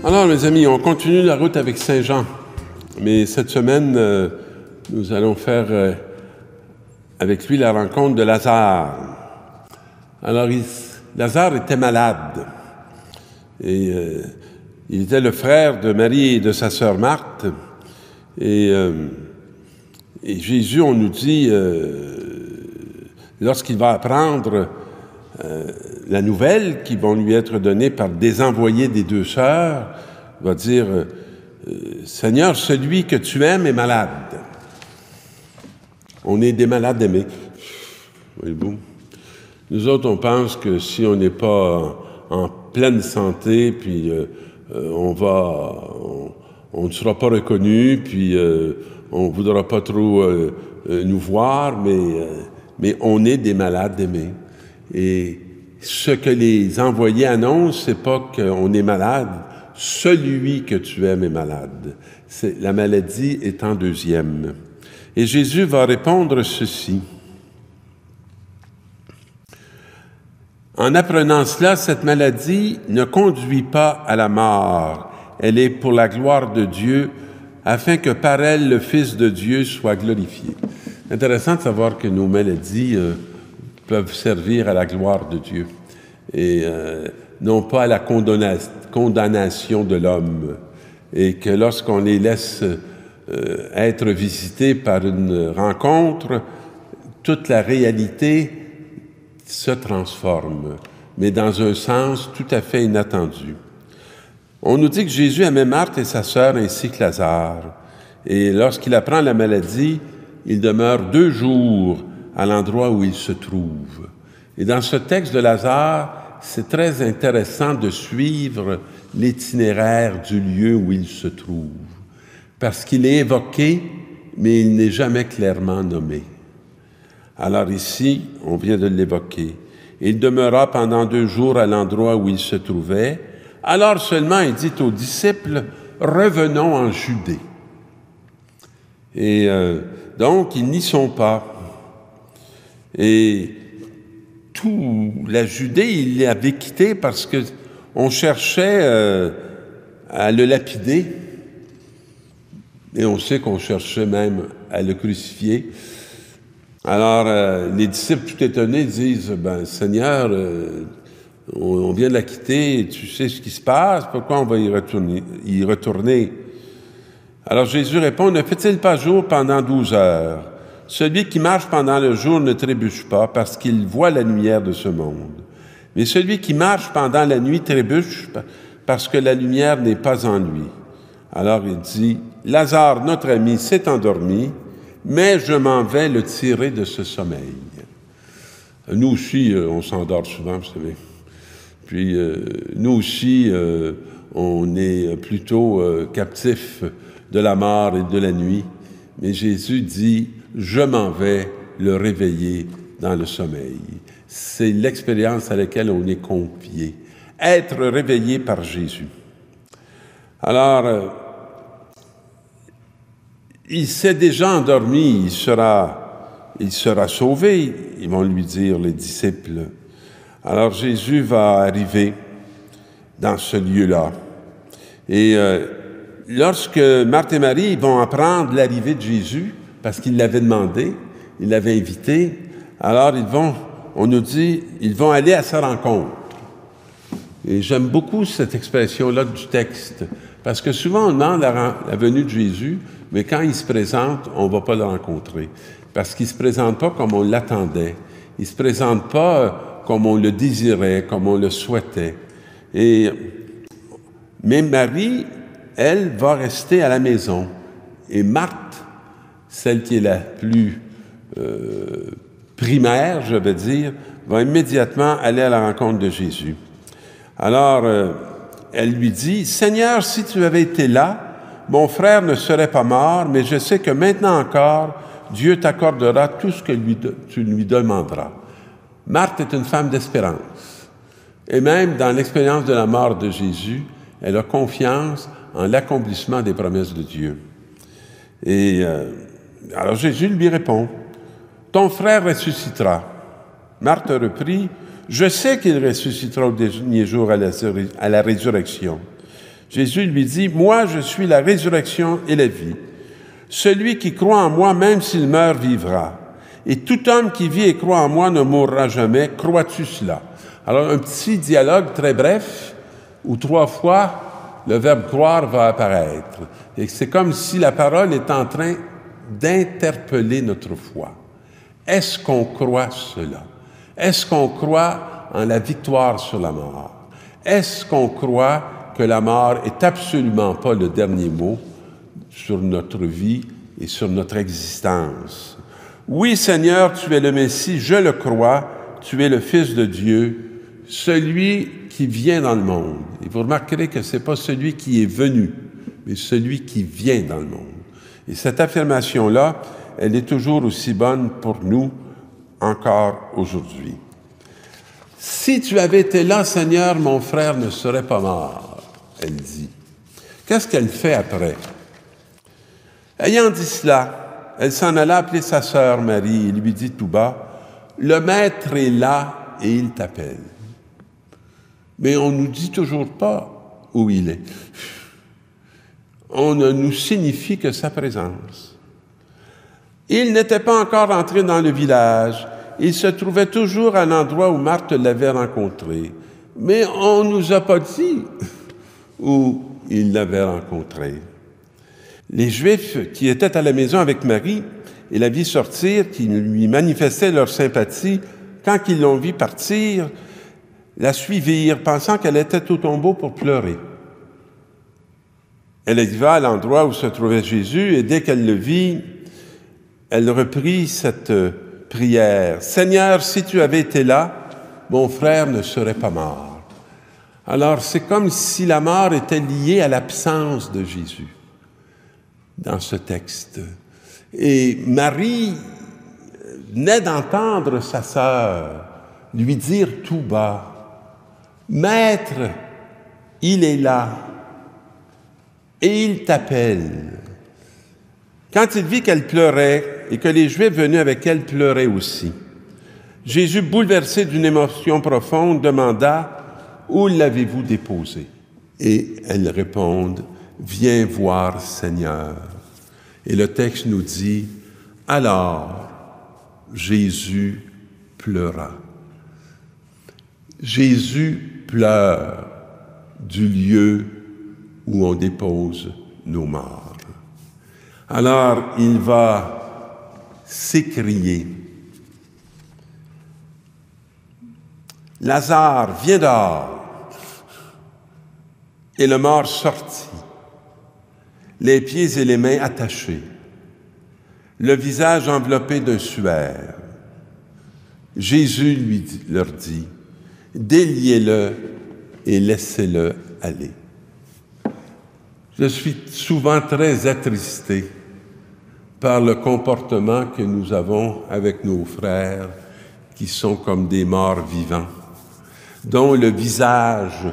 Alors, mes amis, on continue la route avec Saint Jean. Mais cette semaine, nous allons faire avec lui la rencontre de Lazare. Alors, Lazare était malade. Et il était le frère de Marie et de sa sœur Marthe. Et Jésus, on nous dit, lorsqu'il va apprendre la nouvelle qui vont lui être donnée par des envoyés des deux sœurs, il va dire « Seigneur, celui que tu aimes est malade. » On est des malades aimés. Voyez-vous? Nous autres, on pense que si on n'est pas en pleine santé, puis on ne sera pas reconnu, puis on ne voudra pas trop nous voir, mais on est des malades aimés. Et ce que les envoyés annoncent, c'est pas qu'on est malade. Celui que tu aimes est malade. La maladie est en deuxième. Et Jésus va répondre ceci. En apprenant cela, cette maladie ne conduit pas à la mort. Elle est pour la gloire de Dieu, afin que par elle, le Fils de Dieu soit glorifié. Intéressant de savoir que nos maladies peuvent servir à la gloire de Dieu et non pas à la condamnation de l'homme. Et que lorsqu'on les laisse être visités par une rencontre, toute la réalité se transforme, mais dans un sens tout à fait inattendu. On nous dit que Jésus aimait Marthe et sa sœur ainsi que Lazare. Et lorsqu'il apprend la maladie, il demeure 2 jours à l'endroit où il se trouve. Et dans ce texte de Lazare, c'est très intéressant de suivre l'itinéraire du lieu où il se trouve, parce qu'il est évoqué, mais il n'est jamais clairement nommé. Alors ici, on vient de l'évoquer. Il demeura pendant 2 jours à l'endroit où il se trouvait. Alors seulement, il dit aux disciples, « Revenons en Judée. » Et donc, ils n'y sont pas. Et tout la Judée, il l'avait quitté parce que on cherchait à le lapider. Et on sait qu'on cherchait même à le crucifier. Alors, les disciples, tout étonnés, disent, « Ben, Seigneur, on vient de la quitter, tu sais ce qui se passe, pourquoi on va y retourner? » Alors Jésus répond, « Ne fait-il pas jour pendant 12 heures? Celui qui marche pendant le jour ne trébuche pas, parce qu'il voit la lumière de ce monde. Mais celui qui marche pendant la nuit trébuche, parce que la lumière n'est pas en lui. » Alors il dit, « Lazare, notre ami, s'est endormi, mais je m'en vais le tirer de ce sommeil. » Nous aussi, on s'endort souvent, vous savez. Puis, nous aussi, on est plutôt captifs de la mort et de la nuit. Mais Jésus dit, « Je m'en vais le réveiller dans le sommeil. » C'est l'expérience à laquelle on est confié. Être réveillé par Jésus. Alors, il s'est déjà endormi, il sera sauvé, ils vont lui dire, les disciples. Alors Jésus va arriver dans ce lieu-là. Et lorsque Marthe et Marie vont apprendre l'arrivée de Jésus, parce qu'ils l'avaient demandé, ils l'avaient invité, alors on nous dit, ils vont aller à sa rencontre. Et j'aime beaucoup cette expression-là du texte, parce que souvent on demande la venue de Jésus, mais quand il se présente, on ne va pas le rencontrer, parce qu'il ne se présente pas comme on l'attendait, il ne se présente pas comme on le désirait, comme on le souhaitait. Mais Marie, elle, va rester à la maison. Et Marthe, celle qui est la plus primaire, je vais dire, va immédiatement aller à la rencontre de Jésus. Alors, elle lui dit, « Seigneur, si tu avais été là, mon frère ne serait pas mort, mais je sais que maintenant encore, Dieu t'accordera tout ce que tu lui demanderas. » Marthe est une femme d'espérance. Et même dans l'expérience de la mort de Jésus, elle a confiance en l'accomplissement des promesses de Dieu. Et alors Jésus lui répond, « Ton frère ressuscitera. » Marthe reprit, « Je sais qu'il ressuscitera au dernier jour à la résurrection. » Jésus lui dit, « Moi, je suis la résurrection et la vie. Celui qui croit en moi, même s'il meurt, vivra. Et tout homme qui vit et croit en moi ne mourra jamais. Crois-tu cela? » Alors, un petit dialogue très bref, où 3 fois, le verbe « croire » va apparaître. Et c'est comme si la parole est en train d'interpeller notre foi. Est-ce qu'on croit cela? Est-ce qu'on croit en la victoire sur la mort? Est-ce qu'on croit que la mort est absolument pas le dernier mot sur notre vie et sur notre existence? Oui, Seigneur, tu es le Messie, je le crois, tu es le Fils de Dieu, celui qui vient dans le monde. Et vous remarquerez que ce n'est pas celui qui est venu, mais celui qui vient dans le monde. Et cette affirmation-là, elle est toujours aussi bonne pour nous encore aujourd'hui. Si tu avais été là, Seigneur, mon frère ne serait pas mort, elle dit. Qu'est-ce qu'elle fait après? Ayant dit cela, elle s'en alla appeler sa sœur Marie et lui dit tout bas, « Le Maître est là et il t'appelle. » Mais on ne nous dit toujours pas où il est. On ne nous signifie que sa présence. Il n'était pas encore entré dans le village. Il se trouvait toujours à l'endroit où Marthe l'avait rencontré. Mais on ne nous a pas dit où il l'avait rencontré. Les Juifs qui étaient à la maison avec Marie et la vit sortir, qui lui manifestaient leur sympathie, quand ils l'ont vue partir, la suivirent, pensant qu'elle était au tombeau pour pleurer. Elle arriva à l'endroit où se trouvait Jésus, et dès qu'elle le vit, elle reprit cette prière. « Seigneur, si tu avais été là, mon frère ne serait pas mort. » Alors, c'est comme si la mort était liée à l'absence de Jésus dans ce texte. Et Marie venait d'entendre sa sœur lui dire tout bas, « Maître, il est là et il t'appelle. » Quand il vit qu'elle pleurait et que les Juifs venus avec elle pleuraient aussi, Jésus, bouleversé d'une émotion profonde, demanda, « Où l'avez-vous déposé? » Et elles répondent, « Viens voir, Seigneur. » Et le texte nous dit, « Alors, Jésus pleura. » Jésus pleure du lieu où on dépose nos morts. Alors, il va s'écrier, « Lazare, viens dehors. » Et le mort sortit, les pieds et les mains attachés, le visage enveloppé d'un suaire. Jésus leur dit, « Déliez-le et laissez-le aller. » Je suis souvent très attristé par le comportement que nous avons avec nos frères qui sont comme des morts vivants, dont le visage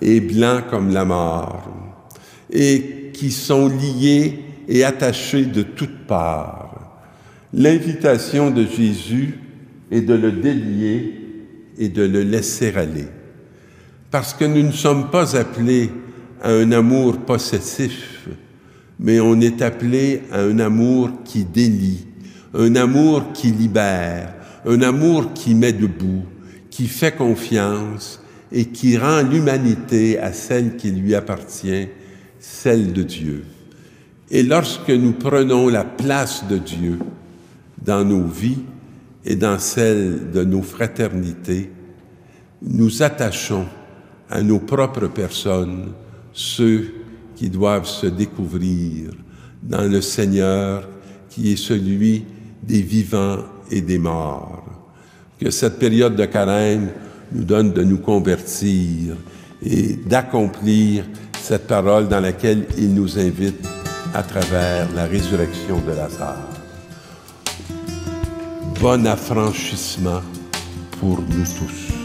est blanc comme la mort, et qui sont liés et attachés de toutes parts. L'invitation de Jésus est de le délier et de le laisser aller. Parce que nous ne sommes pas appelés à un amour possessif, mais on est appelé à un amour qui délie, un amour qui libère, un amour qui met debout, qui fait confiance et qui rend l'humanité à celle qui lui appartient, celle de Dieu. Et lorsque nous prenons la place de Dieu dans nos vies et dans celle de nos fraternités, nous attachons à nos propres personnes ceux qui doivent se découvrir dans le Seigneur qui est celui des vivants et des morts. Que cette période de carême nous donne de nous convertir et d'accomplir cette parole dans laquelle il nous invite à travers la résurrection de Lazare. Bon affranchissement pour nous tous.